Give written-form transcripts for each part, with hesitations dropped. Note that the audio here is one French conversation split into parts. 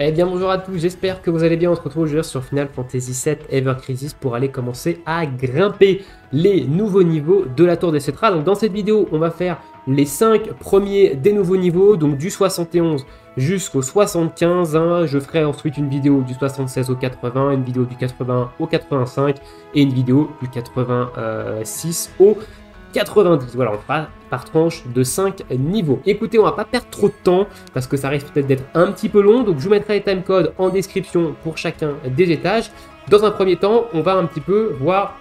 Eh bien bonjour à tous, j'espère que vous allez bien. On se retrouve aujourd'hui sur Final Fantasy VII Ever Crisis pour aller commencer à grimper les nouveaux niveaux de la tour des Cetras. Donc dans cette vidéo, on va faire les 5 premiers des nouveaux niveaux, donc du 71 jusqu'au 75. Je ferai ensuite une vidéo du 76 au 80, une vidéo du 80 au 85 et une vidéo du 86 au 90. Voilà, on fera par tranche de 5 niveaux. Écoutez, on va pas perdre trop de temps parce que ça risque peut-être d'être un petit peu long. Donc je vous mettrai les timecodes en description pour chacun des étages. Dans un premier temps, on va un petit peu voir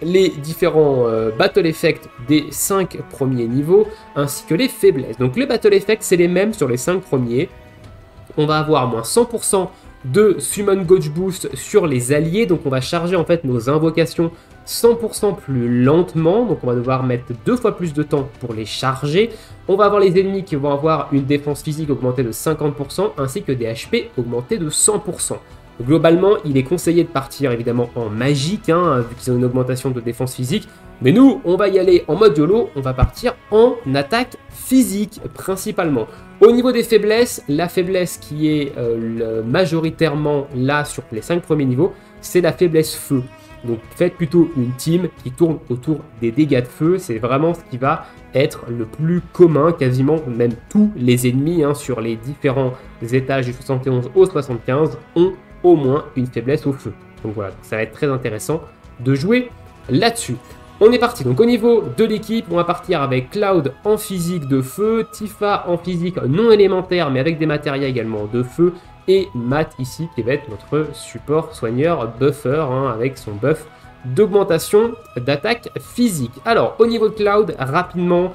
les différents battle effects des 5 premiers niveaux ainsi que les faiblesses. Donc les battle effects, c'est les mêmes sur les 5 premiers. On va avoir moins 100% de Summon Gauge Boost sur les alliés, donc on va charger en fait nos invocations 100% plus lentement, donc on va devoir mettre 2 fois plus de temps pour les charger. On va avoir les ennemis qui vont avoir une défense physique augmentée de 50% ainsi que des HP augmentés de 100%. Globalement, il est conseillé de partir évidemment en magique, vu qu'ils ont une augmentation de défense physique. Mais nous, on va y aller en mode YOLO, on va partir en attaque physique principalement. Au niveau des faiblesses, la faiblesse qui est majoritairement là sur les 5 premiers niveaux, c'est la faiblesse feu. Donc faites plutôt une team qui tourne autour des dégâts de feu, c'est vraiment ce qui va être le plus commun, quasiment même tous les ennemis sur les différents étages du 71 au 75 ont au moins une faiblesse au feu. Donc voilà, ça va être très intéressant de jouer là-dessus. On est parti, donc au niveau de l'équipe, on va partir avec Cloud en physique de feu, Tifa en physique non élémentaire mais avec des matérias également de feu, et Matt ici qui va être notre support soigneur buffer avec son buff d'augmentation d'attaque physique. Alors au niveau de Cloud, rapidement,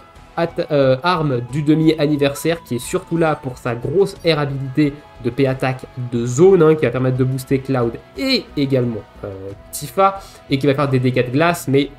arme du demi-anniversaire qui est surtout là pour sa grosse air habilité de P-Attack de zone qui va permettre de booster Cloud et également Tifa et qui va faire des dégâts de glace, mais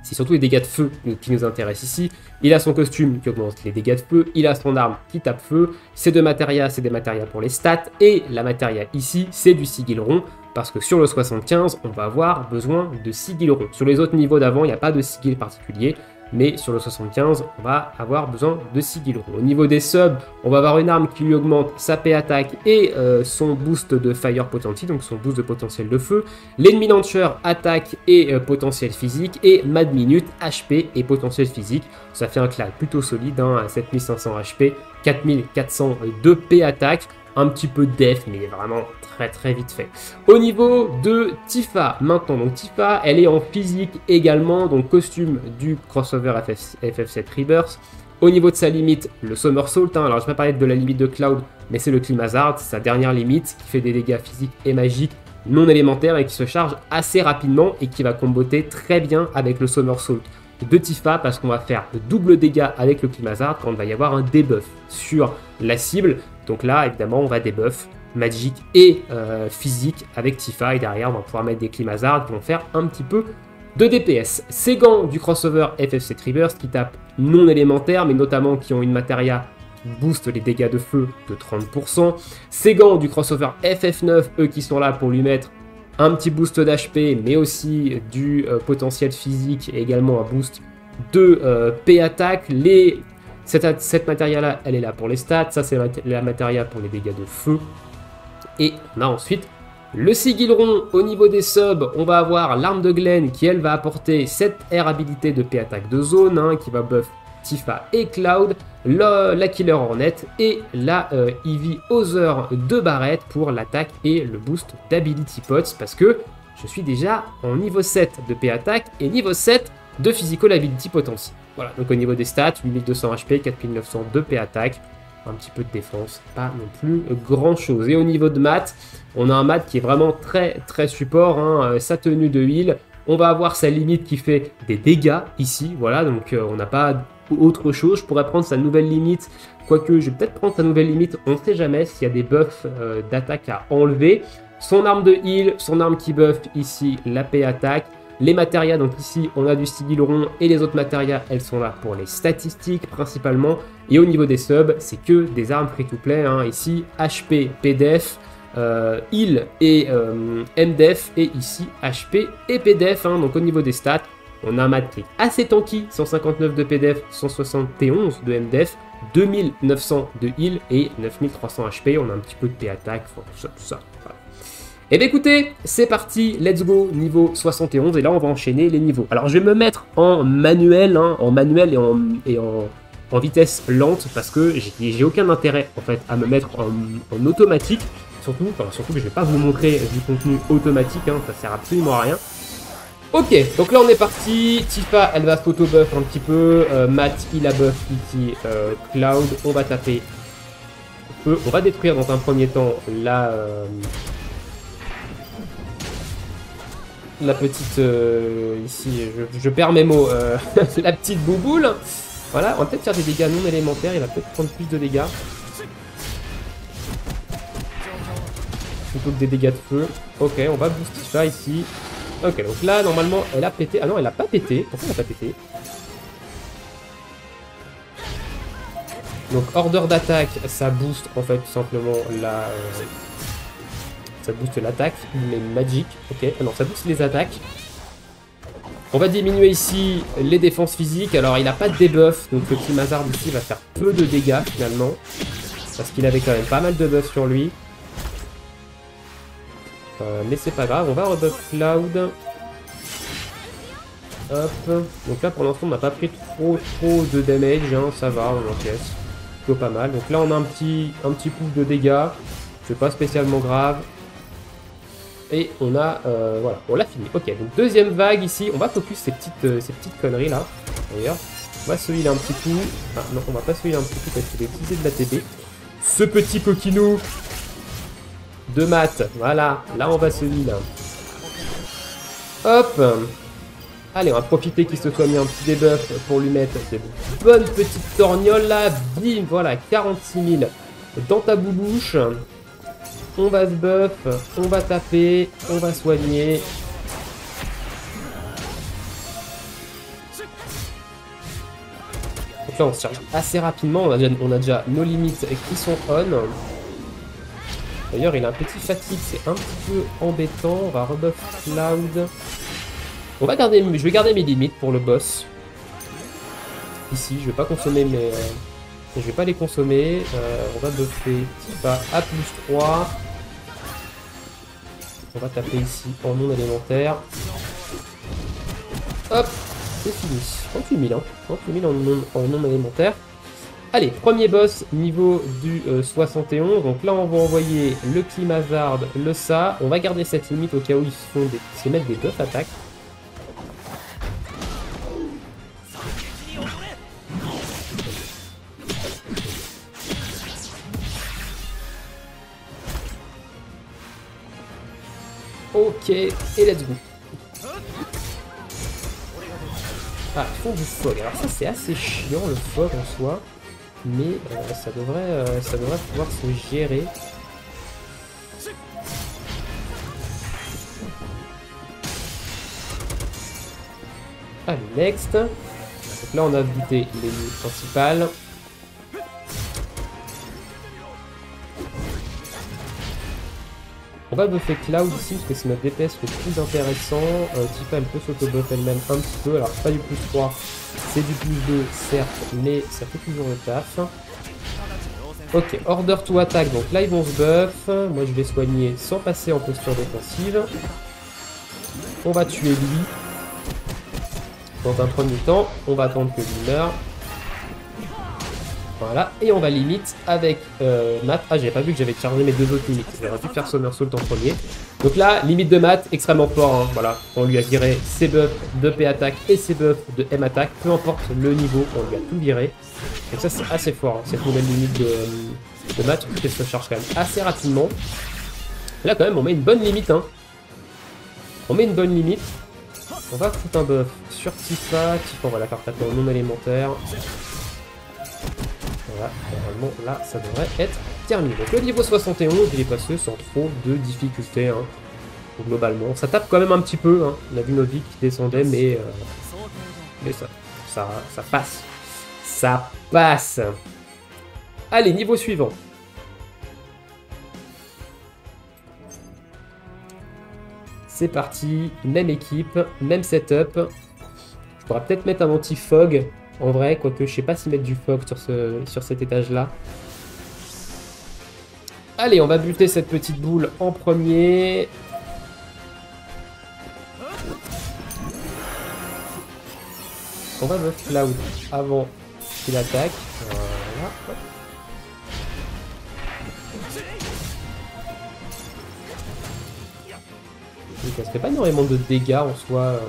c'est surtout les dégâts de feu qui nous intéressent ici. Il a son costume qui augmente les dégâts de feu, il a son arme qui tape feu, ces deux matérias, c'est des matérias pour les stats, et la matéria ici, c'est du sigil rond, parce que sur le 75, on va avoir besoin de sigil rond. Sur les autres niveaux d'avant, il n'y a pas de sigil particulier, mais sur le 75, on va avoir besoin de sigil rond. Au niveau des subs, on va avoir une arme qui lui augmente sa P-Attack et son boost de Fire Potency, donc son boost de potentiel de feu. L'ennemi launcher, attaque et potentiel physique, et Mad Minute, HP et potentiel physique. Ça fait un clad plutôt solide, à 7500 HP, 4400 de P-Attack. Un petit peu de def, mais vraiment très vite fait. Au niveau de Tifa, maintenant, donc Tifa, elle est en physique également, donc costume du crossover FF7 Rebirth. Au niveau de sa limite, le Somersault, alors je vais pas parler de la limite de Cloud, mais c'est le Climazard, c'est sa dernière limite, qui fait des dégâts physiques et magiques non élémentaires et qui se charge assez rapidement et qui va comboter très bien avec le Somersault de Tifa parce qu'on va faire double dégâts avec le Climazard quand il va y avoir un debuff sur la cible. Donc là, évidemment, on va debuff magique et physique avec Tifa. Et derrière, on va pouvoir mettre des Climazards qui vont faire un petit peu de DPS. Ces gants du crossover FF7 Rebirth qui tapent non élémentaires, mais notamment qui ont une matéria qui booste les dégâts de feu de 30%. Ces gants du crossover FF9, eux qui sont là pour lui mettre un petit boost d'HP, mais aussi du potentiel physique et également un boost de P-Attack. Cette matéria-là, elle est là pour les stats. Ça, c'est la matéria pour les dégâts de feu. Et on a ensuite le sigil rond. Au niveau des subs, on va avoir l'arme de Glenn qui, elle, va apporter cette air habilité de P-Attack de zone qui va buff Tifa et Cloud, la Killer Hornet et la Eevee Other de Barrett pour l'attaque et le boost d'Ability Pots parce que je suis déjà en niveau 7 de P-Attack et niveau 7 de Physical Ability Potency. Voilà, donc au niveau des stats, 8200 HP, 4900 de P-Attack, un petit peu de défense, pas non plus grand chose. Et au niveau de Matt, on a un Matt qui est vraiment très support, sa tenue de heal. On va avoir sa limite qui fait des dégâts ici, voilà, donc on n'a pas autre chose. Je pourrais prendre sa nouvelle limite, quoique je vais peut-être prendre sa nouvelle limite, on ne sait jamais s'il y a des buffs d'attaque à enlever. Son arme de heal, son arme qui buff ici, la P-Attack. Les matérias, donc ici on a du sigil rond et les autres matérias, elles sont là pour les statistiques principalement. Et au niveau des subs, c'est que des armes free-to-play, ici HP, PDF, heal et MDF, et ici HP et PDF. Donc au niveau des stats, on a un mat qui est assez tanky, 159 de PDF, 171 de MDF, 2900 de heal et 9300 HP. On a un petit peu de P-attack, enfin, tout ça. Voilà. Et bien écoutez, c'est parti, let's go, niveau 71, et là on va enchaîner les niveaux. Alors je vais me mettre en manuel, et en vitesse lente, parce que j'ai aucun intérêt en fait à me mettre en automatique, surtout que je vais pas vous montrer du contenu automatique, hein, ça sert absolument à rien. Ok, donc là on est parti, Tifa elle va photo-buff un petit peu, Matt il a buff ici, Cloud, on va taper feu, on va détruire dans un premier temps la petite, ici, je perds mes mots, la petite bouboule. Voilà, on va peut-être faire des dégâts non élémentaires, il va peut-être prendre plus de dégâts. Plutôt que des dégâts de feu. Ok, on va booster ça ici. Ok, donc là, normalement, elle a pété. Ah non, elle a pas pété. Pourquoi elle a pas pété? Donc, order d'attaque, ça booste, en fait, tout simplement, ça booste l'attaque, mais magique. Ok, ah non, ça booste les attaques. On va diminuer ici les défenses physiques. Alors, il n'a pas de debuff, donc le petit Mazard ici va faire peu de dégâts, finalement. Parce qu'il avait quand même pas mal de buffs sur lui. Mais c'est pas grave, on va rebuff Cloud. Hop. Donc là, pour l'instant, on n'a pas pris trop de damage, hein. Ça va, on encaisse. Plutôt pas mal. Donc là, on a un petit pouce de dégâts. C'est pas spécialement grave. Et on a, voilà, on l'a fini. Ok, donc deuxième vague ici. On va focus ces petites conneries là. D'ailleurs, on va se heal un petit coup. Ah non, on va pas se heal un petit coup parce qu'il va utiliser de la TB. Ce petit coquinou de maths. Voilà, là on va se heal. Hop. Allez, on va profiter qu'il se soit mis un petit debuff pour lui mettre ces bonnes petites torgnoles là. Bim, voilà, 46 000 dans ta boubouche. On va se buff, on va taper, on va soigner. Donc là, on se charge assez rapidement. On a déjà nos limites qui sont on. D'ailleurs, il a un petit fatigue, c'est un petit peu embêtant. On va rebuff Cloud. Je vais garder mes limites pour le boss. Ici, je vais pas consommer mes... je vais pas les consommer. On va buffer Tifa à +3. On va taper ici en non élémentaire. Hop, c'est fini. 38 000, hein. 38 000 en non élémentaire. Allez, premier boss, niveau du 71. Donc là, on va envoyer le Climazard, le Ça. On va garder cette limite au cas où ils se mettent des buffs attaques. Ok, et let's go. Ah, ils font du fog. Alors ça, c'est assez chiant, le fog en soi. Mais ça devrait pouvoir se gérer. Allez, next. Donc là, on a buté les lignes principales. On va buffer Cloud ici parce que c'est notre DPS le plus intéressant. Tifa elle peut s'auto-buff elle-même un petit peu. Alors pas du +3, c'est du +2 certes, mais ça fait toujours le taf. Ok, order to attack, donc là ils vont se buff. Moi je vais soigner sans passer en posture défensive. On va tuer lui. Dans un premier temps, on va attendre que lui meure. Voilà, et on va limite avec Matt. Ah, j'avais pas vu que j'avais chargé mes deux autres limites. J'aurais dû faire Somersault en premier. Donc là, limite de Matt, extrêmement fort. Hein. Voilà, on lui a viré ses buffs de P attaque et ses buffs de M attaque. Peu importe le niveau, on lui a tout viré. Donc ça, c'est assez fort, hein, cette nouvelle limite de Matt. Qui se charge quand même assez rapidement. Là, quand même, on met une bonne limite. Hein. On met une bonne limite. On va foutre un buff sur Tifa. Tifa, on va la faire taper en non élémentaire. Voilà, normalement là ça devrait être terminé. Donc le niveau 71, il est passé sans trop de difficultés, hein. Globalement. Ça tape quand même un petit peu, hein. On a vu nos vies qui descendaient, mais ça passe. Ça passe. Allez, niveau suivant. C'est parti, même équipe, même setup. Je pourrais peut-être mettre un anti-fog En vrai, quoique je sais pas s'ils mettent du fog sur cet étage-là. Allez, on va buter cette petite boule en premier. On va buff Cloud avant qu'il attaque. Voilà. Hop. Donc, ça se fait pas énormément de dégâts en soi.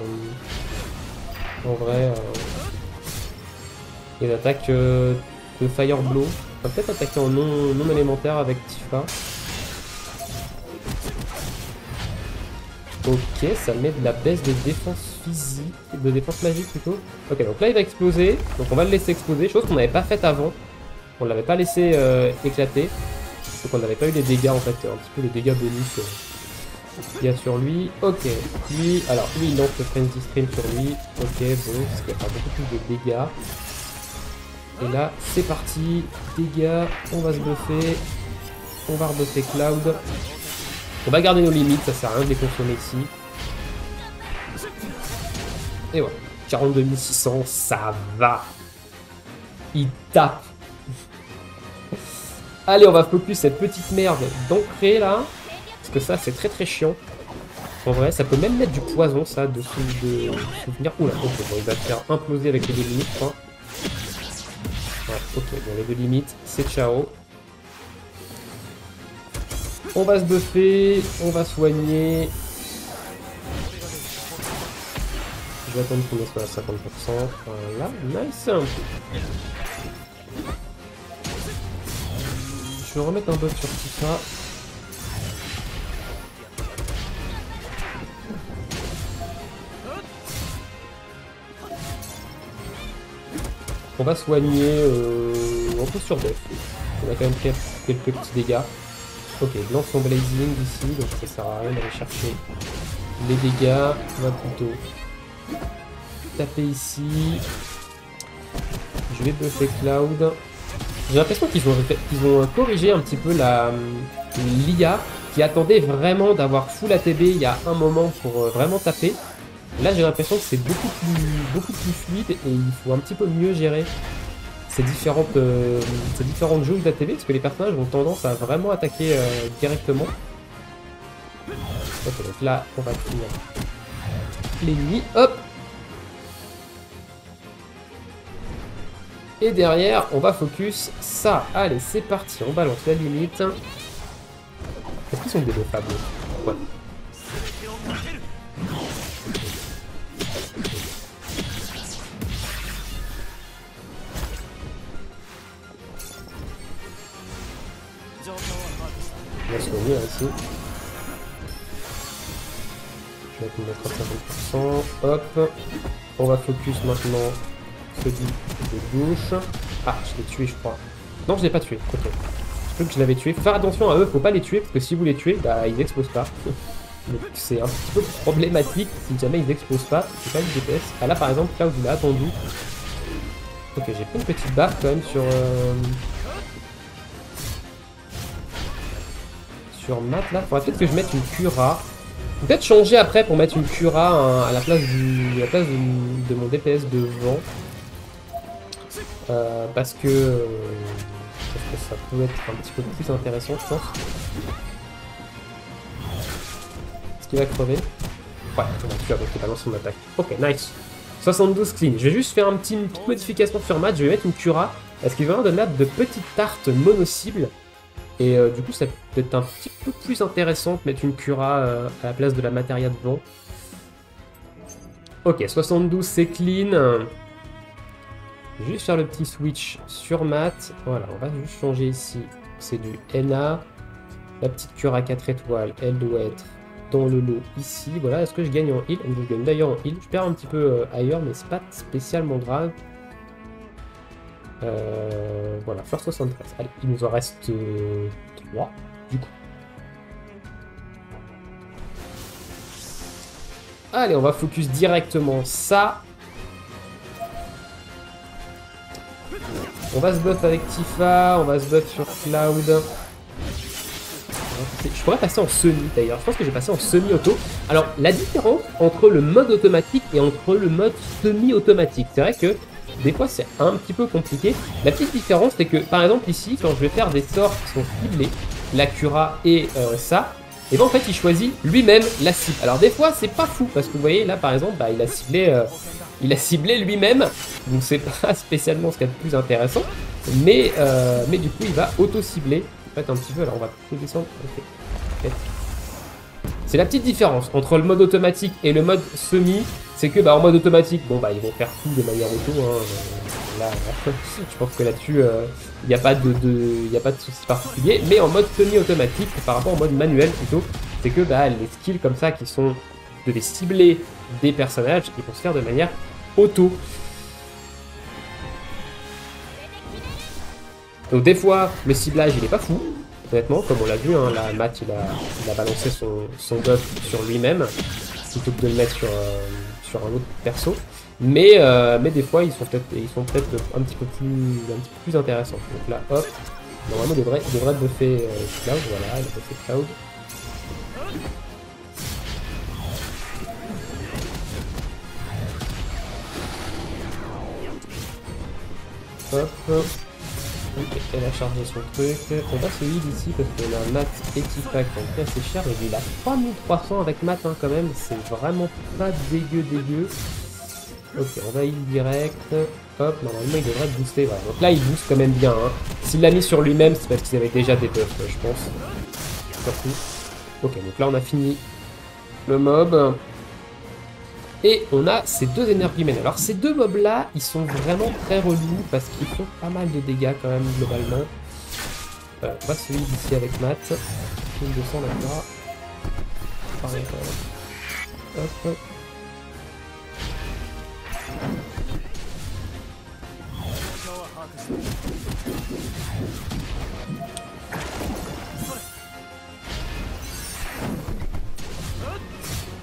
En vrai. Il attaque de Fire Blow. On va peut-être attaquer en non élémentaire avec Tifa. Ok, ça met de la baisse de défense physique, de défense magique plutôt. Ok, donc là il va exploser, donc on va le laisser exploser, chose qu'on n'avait pas faite avant. On l'avait pas laissé éclater, donc on n'avait pas eu les dégâts en fait, un petit peu les dégâts bonus qu'il y a sur lui. Ok, lui, alors lui il lance le Frenzy Stream sur lui. Ok, bon, parce qu'il va faire beaucoup plus de dégâts. Et là, c'est parti, dégâts, on va se buffer, on va rebuffer Cloud. On va garder nos limites, ça sert à rien de les consommer ici. Et voilà, 42 600, ça va. Il tape. Allez, on va focus cette petite merde d'ancrer là. Parce que ça, c'est très très chiant. En vrai, ça peut même mettre du poison, ça, de souvenir. Oula, ok, bon, il va te faire imploser avec les deux limites, quoi. Ouais, ok, bon, les deux limites, c'est ciao. On va se buffer, on va soigner. Je vais attendre qu'on soit à 50%. Voilà, nice. Je vais remettre un buff sur Tifa. On va soigner un peu sur def. On a quand même fait quelques petits dégâts. Ok, il lance son blazing ici, donc ça sert à rien d'aller chercher les dégâts. On va plutôt taper ici. Je vais buffer Cloud. J'ai l'impression qu'ils ont corrigé un petit peu l'IA qui attendait vraiment d'avoir full ATB il y a un moment pour vraiment taper. Là j'ai l'impression que c'est beaucoup plus fluide et il faut un petit peu mieux gérer ces différentes jauges d'ATB parce que les personnages ont tendance à vraiment attaquer directement. Ok, donc là on va finir l'ennemi, hop. Et derrière on va focus ça. Allez, c'est parti, on balance la limite. Est-ce qu'ils sont débuffables? Ouais. On va soigner ici. Je vais mettre à 50%. Hop. On va focus maintenant celui de gauche. Ah, je l'ai tué, je crois. Non, je l'ai pas tué. Ok. Je crois que je l'avais tué. Faut faire attention à eux, faut pas les tuer, parce que si vous les tuez, bah ils explosent pas. Donc c'est un petit peu problématique si jamais ils explosent pas. C'est pas une DPS. Ah là par exemple, Cloud il a attendu. Ok, j'ai pris une petite barre quand même sur Matt là. Faudrait peut-être que je mette une Cura. Peut-être changer après pour mettre une Cura à la place de mon DPS devant. Parce que ça peut être un petit peu plus intéressant, je pense. Est-ce qu'il va crever? Ouais, tu as balance son attaque. Ok, nice. 72 clean. Je vais juste faire une petite modification sur Matt. Je vais mettre une Cura. Parce qu'il va y avoir de mettre de petites tartes mono-cibles. Et du coup, ça peut être un petit peu plus intéressant de mettre une Cura à la place de la Materia devant. Ok, 72 c'est clean. Je vais juste faire le petit switch sur Matt. Voilà, on va juste changer ici. C'est du NA. La petite Cura 4 étoiles, elle doit être dans le lot ici. Voilà, est-ce que je gagne en heal? Je gagne d'ailleurs en heal. Je perds un petit peu ailleurs, mais c'est pas spécialement grave. Voilà, first 73. Allez, il nous en reste 3 du coup. Allez, on va focus directement ça. On va se buff avec Tifa, on va se buff sur Cloud. Je pourrais passer en semi d'ailleurs, je pense que j'ai passé en semi-auto. Alors la différence entre le mode automatique et entre le mode semi-automatique, c'est vrai que des fois c'est un petit peu compliqué. La petite différence c'est que par exemple ici, quand je vais faire des sorts qui sont ciblés, la Cura et ça, et ben en fait il choisit lui-même la cible. Alors des fois c'est pas fou, parce que vous voyez là par exemple, bah, il a ciblé lui-même, donc c'est pas spécialement ce qu'il y a de plus intéressant, mais du coup il va auto-cibler. En fait un petit peu, alors on va plutôt descendre. Okay. C'est la petite différence entre le mode automatique et le mode semi, c'est que bah, en mode automatique, bon bah ils vont faire tout de manière auto, hein, là, je pense que là-dessus, il n'y a pas de souci particulier, mais en mode semi-automatique, par rapport au mode manuel plutôt, c'est que bah, les skills comme ça qui sont de les cibler des personnages, ils vont se faire de manière auto. Donc des fois, le ciblage il est pas fou, honnêtement, comme on l'a vu, hein, là, Matt il a balancé son buff sur lui-même, plutôt que de le mettre sur un autre perso. Mais des fois, ils sont peut-être un petit peu plus intéressants. Donc là, hop, normalement, il devrait buffer Cloud, voilà, il a buffé Cloud. Hop. Ok, elle a chargé son truc. On va se heal ici parce qu'on a Matt et Tifa qui ont pris assez cher. Et il a 3300 avec Matt hein, quand même. C'est vraiment pas dégueu. Ok, on va heal direct. Hop, normalement il devrait booster. Voilà. Donc là il booste quand même bien. Hein. S'il l'a mis sur lui-même, c'est parce qu'ils avaient déjà des buffs, je pense. Surtout. Ok, donc là on a fini le mob. Et on a ces deux Energymen. Alors ces deux mobs là, ils sont vraiment très relous parce qu'ils font pas mal de dégâts quand même globalement. On va se heal ici avec Matt. 1200 là-bas. Pareil quand même. Hop.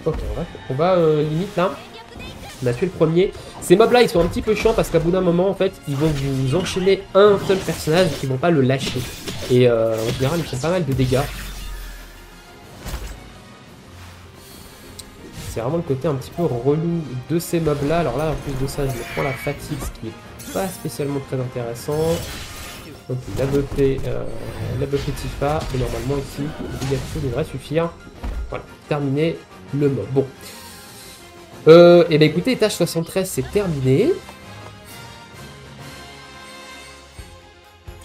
Ok, on va limite là. On a tué le premier. Ces mobs là ils sont un petit peu chiants parce qu'à bout d'un moment en fait ils vont vous enchaîner un seul personnage et ils vont pas le lâcher. Et en général ils font pas mal de dégâts. C'est vraiment le côté un petit peu relou de ces mobs là. Alors là en plus de ça je prends la fatigue, ce qui est pas spécialement très intéressant. Donc il a buffé Tifa et normalement ici le dégât devrait suffire. Voilà, terminé le mob. Bon. Et ben écoutez, étage 73 c'est terminé.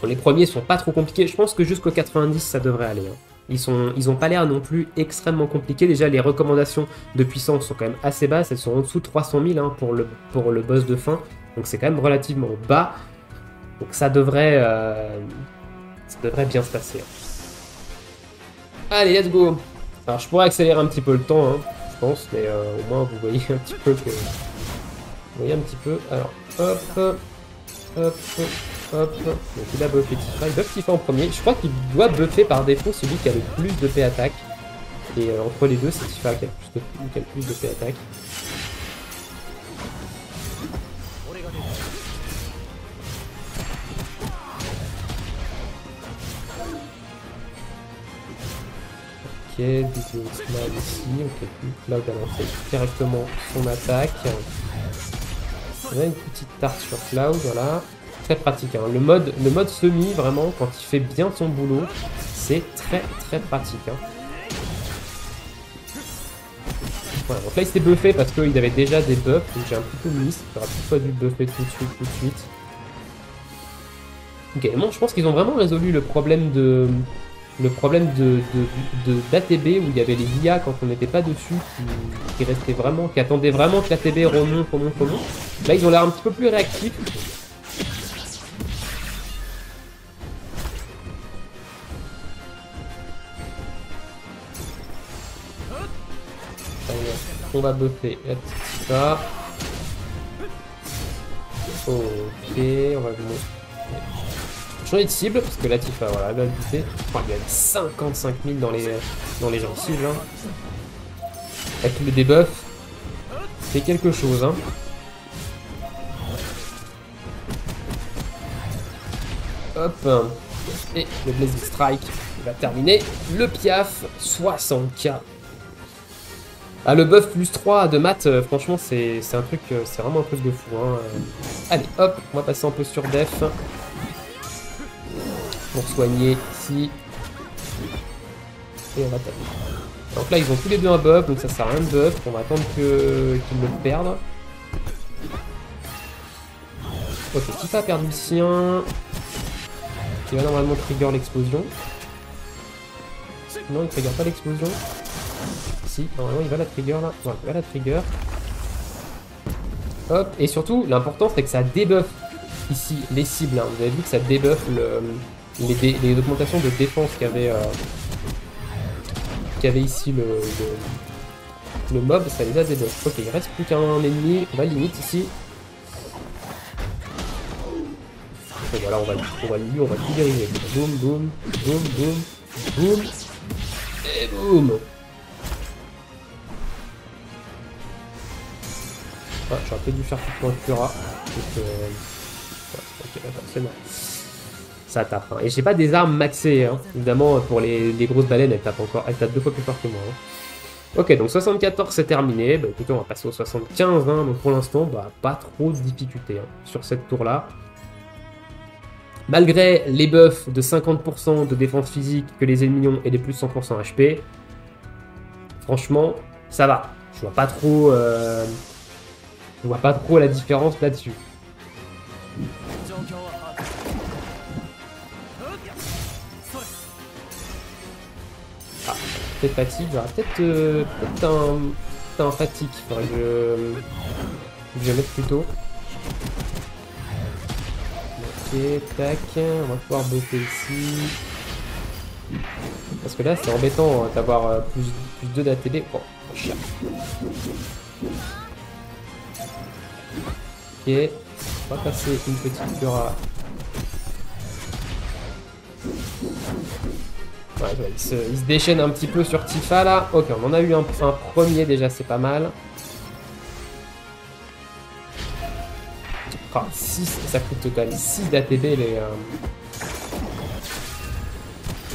Bon, les premiers sont pas trop compliqués. Je pense que jusqu'au 90 ça devrait aller. Hein. Ils ont pas l'air non plus extrêmement compliqués. Déjà les recommandations de puissance sont quand même assez basses. Elles sont en dessous de 300 000 hein, pour le boss de fin. Donc c'est quand même relativement bas. Donc ça devrait bien se passer. Allez, let's go. Alors je pourrais accélérer un petit peu le temps, hein, je pense, mais au moins vous voyez un petit peu que... Vous voyez un petit peu... Alors, hop. Donc il a buffé Tifa. Il buff Tifa en premier. Je crois qu'il doit buffer par défaut celui qui a le plus de P attaque. Et entre les deux, c'est Tifa qui a le plus de P attaque. Ok, Disney Smile ici, ok, Cloud a lancé directement son attaque. On a une petite tarte sur Cloud, voilà. Très pratique, hein. Le mode semi, vraiment, quand il fait bien son boulot, c'est très pratique. Hein. Voilà, donc là il s'est buffé parce qu'il avait déjà des buffs, donc j'ai un petit peu miss. J'aurais pas dû buffer tout de suite. Ok, bon, je pense qu'ils ont vraiment résolu le problème d'ATB où il y avait les IA quand on n'était pas dessus qui restaient vraiment, qui attendaient vraiment que l'ATB remonte. Là ils ont l'air un petit peu plus réactifs. On va buffer la petite Tifa. Ok, on va venir changer de cible, parce que la Tifa, voilà, elle va le buter. Oh, il y a 55 000 dans les gencives, hein. Avec le debuff, c'est quelque chose, hein. Hop. Et le Blazing Strike va terminer le piaf, 60k. Ah, le buff plus 3 de maths, franchement, c'est un truc, c'est vraiment un truc de fou. Hein. Allez, hop, on va passer un peu sur def. Pour soigner ici. Et on va taper. Donc là, ils ont tous les deux un buff, donc ça sert à rien de buff. On va attendre qu'ils le perdent. Ok, Tifa a perdu le sien. Qui va normalement trigger l'explosion. Non, il trigger pas l'explosion. Si, normalement il va la trigger là. Voilà, il va la trigger. Hop, et surtout, l'important c'est que ça débuff ici les cibles. Hein. Vous avez vu que ça débuff les augmentations de défense qu'avait ici le mob, ça les a débuff. Ok, il reste plus qu'un ennemi, on va limite ici. Et voilà, on va tout dériver. Boum, boum, boum, boum, boum, et boum. Ah, j'aurais peut-être dû faire tout le Cura. Donc, ok, d'accord, c'est bon. Ça tape. Hein. Et j'ai pas des armes maxées. Hein. Évidemment, pour les grosses baleines, elles tapent 2 fois plus fort que moi. Hein. Ok, donc 74 c'est terminé. Bah écoutez, on va passer au 75. Hein. Donc pour l'instant, bah, pas trop de difficultés hein, sur cette tour-là. Malgré les buffs de 50% de défense physique que les ennemis ont et des plus 100% HP, franchement, ça va. Je vois pas trop la différence là-dessus. Ah, peut-être fatigue, j'aurais peut-être un fatigue, il faudrait que je mette plus tôt. Ok, tac, on va pouvoir buffer ici. Parce que là c'est embêtant hein, d'avoir plus 2 d'ATB. Oh, chien. Ok, on va passer une petite Cura. Ouais, il se déchaîne un petit peu sur Tifa là. Ok, on en a eu un premier déjà, c'est pas mal. Ah, 6, ça coûte quand même 6 d'ATB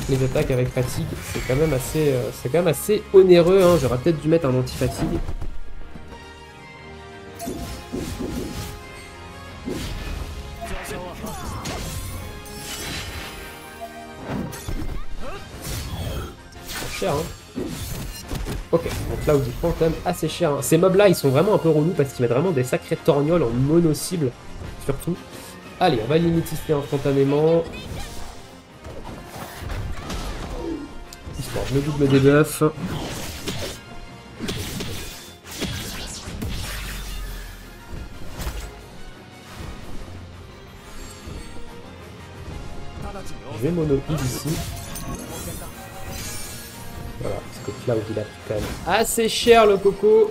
les attaques avec fatigue. C'est quand même assez onéreux. Hein. J'aurais peut-être dû mettre un anti-fatigue. Cher hein. Ok, donc là où il prend quand même assez cher. Hein. Ces mobs là ils sont vraiment un peu relous parce qu'ils mettent vraiment des sacrés torgnoles en mono-cible surtout. Allez, on va limiter ici instantanément. Histoire le double debuff. Je vais mono-pile ici. Voilà, parce que Cloud il a quand même assez cher le coco.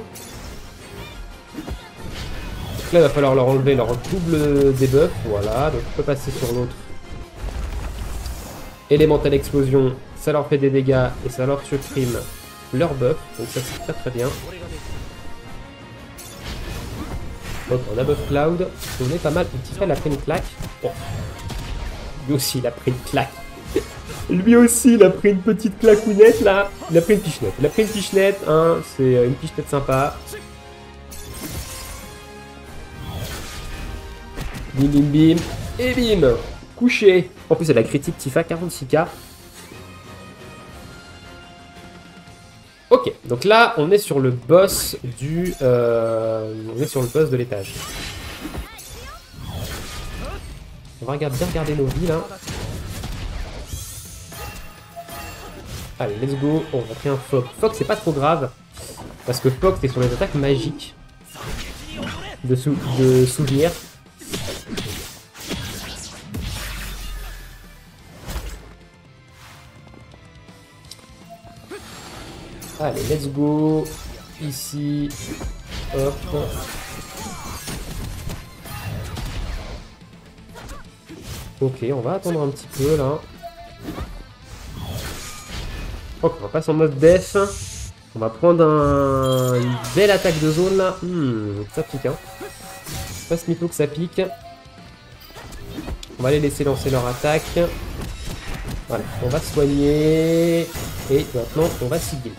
Donc là il va falloir leur enlever leur double debuff. Voilà, donc on peut passer sur l'autre. Elemental explosion, ça leur fait des dégâts et ça leur supprime leur buff. Donc ça c'est très très bien. Donc on a buff Cloud. On est pas mal. Petit frère il a pris une claque. Bon. Lui aussi il a pris une claque. Lui aussi, il a pris une petite claquounette là. Il a pris une pichenette. Il a pris une pichenette, hein. C'est une pichenette sympa. Bim bim bim. Et bim. Couché. En plus, elle a critique Tifa 46k. Ok, donc là, on est sur le boss du. On est sur le boss de l'étage. On va bien regarder nos vies là. Allez, let's go. On va créer un Fog. Fog, c'est pas trop grave. Parce que Fog, c'est sur les attaques magiques. De souvenir. Allez, let's go. Ici. Hop. Ok, on va attendre un petit peu là. Ok, on passe en mode def. On va prendre une belle attaque de zone là. Ça pique hein. Pas ce mytho que ça pique. On va les laisser lancer leur attaque. Voilà, on va soigner. Et maintenant on va signer.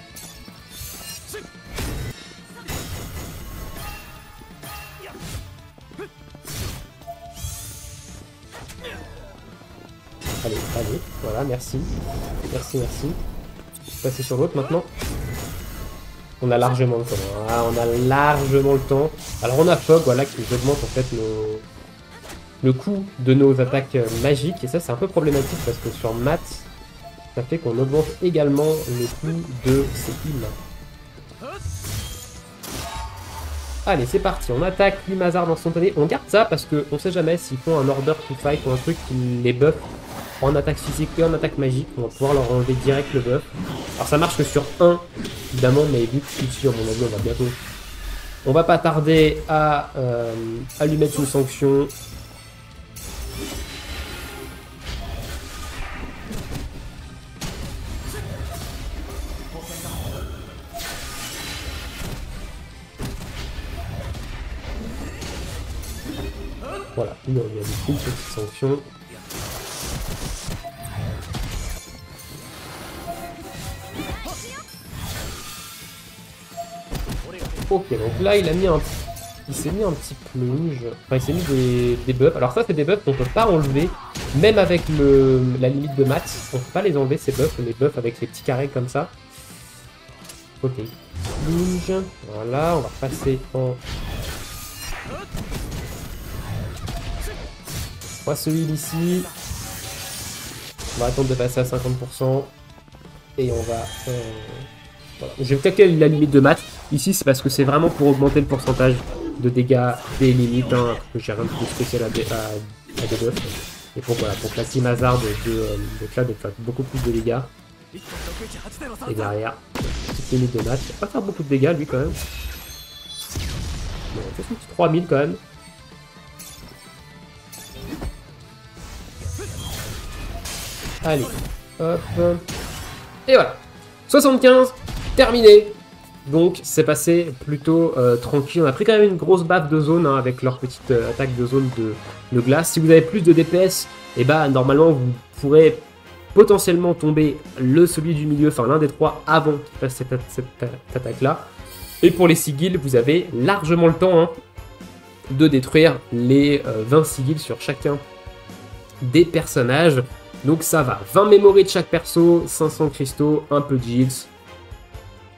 merci. Merci. Passer sur l'autre maintenant. On a largement le temps. Ah, on a largement le temps. Alors on a Fog, voilà, qui augmente en fait le coût de nos attaques magiques. Et ça, c'est un peu problématique parce que sur Matt, ça fait qu'on augmente également le coût de ses heals. Allez, c'est parti. On attaque Limazard instantané. On garde ça parce qu'on sait jamais s'ils font un order to fight ou un truc qui les buff en attaque physique et en attaque magique. On va pouvoir leur enlever direct le buff. Alors ça marche que sur un, évidemment, mais vu que sur mon avis, on va bientôt... On va pas tarder à lui mettre une sanction. Voilà, il y a une petite sanction. Ok, donc là il s'est mis un petit plunge, enfin il s'est mis des buffs. Alors ça c'est des buffs qu'on peut pas enlever, même avec la limite de maths, on peut pas les enlever ces buffs, les buffs avec les petits carrés comme ça. Ok, plunge, voilà, on va passer en... On va se heal ici. On va attendre de passer à 50%. Et on va... Voilà. Je vais claquer la limite de maths. Ici, c'est parce que c'est vraiment pour augmenter le pourcentage de dégâts des limites. Hein, que j'ai rien de plus spécial à debuff. Et pour, voilà, pour que la team hazard de Clad fasse beaucoup plus de dégâts. Et derrière, petite limite de maths. Il va pas faire beaucoup de dégâts, lui, quand même. Bon, on fait 3000 quand même. Allez, hop. Et voilà. 75, terminé. Donc c'est passé plutôt tranquille. On a pris quand même une grosse baffe de zone hein, avec leur petite attaque de zone de glace. Si vous avez plus de DPS, et bah normalement vous pourrez potentiellement tomber celui du milieu, enfin l'un des trois avant qu'il fasse cette attaque là. Et pour les sigils, vous avez largement le temps hein, de détruire les 20 sigils sur chacun des personnages. Donc ça va, 20 mémories de chaque perso, 500 cristaux, un peu de heals.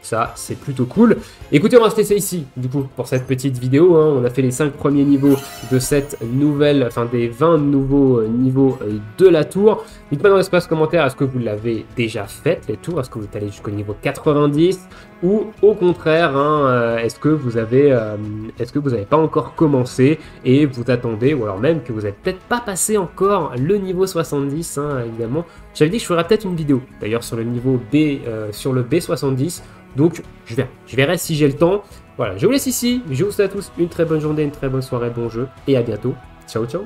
Ça, c'est plutôt cool. Écoutez, on va se laisser ici, du coup, pour cette petite vidéo. Hein. On a fait les 5 premiers niveaux de cette nouvelle, enfin des 20 nouveaux niveaux de la tour. Dites-moi dans l'espace commentaire, est-ce que vous l'avez déjà fait, les tours? Est-ce que vous êtes allé jusqu'au niveau 90? Ou au contraire, hein, est-ce que vous avez pas encore commencé et vous attendez, ou alors même que vous n'avez peut-être pas passé encore le niveau 70, hein, évidemment. J'avais dit que je ferais peut-être une vidéo, d'ailleurs, sur le niveau B, sur le B70. Donc, je verrai si j'ai le temps. Voilà, je vous laisse ici. Je vous souhaite à tous une très bonne journée, une très bonne soirée, bon jeu. Et à bientôt. Ciao, ciao.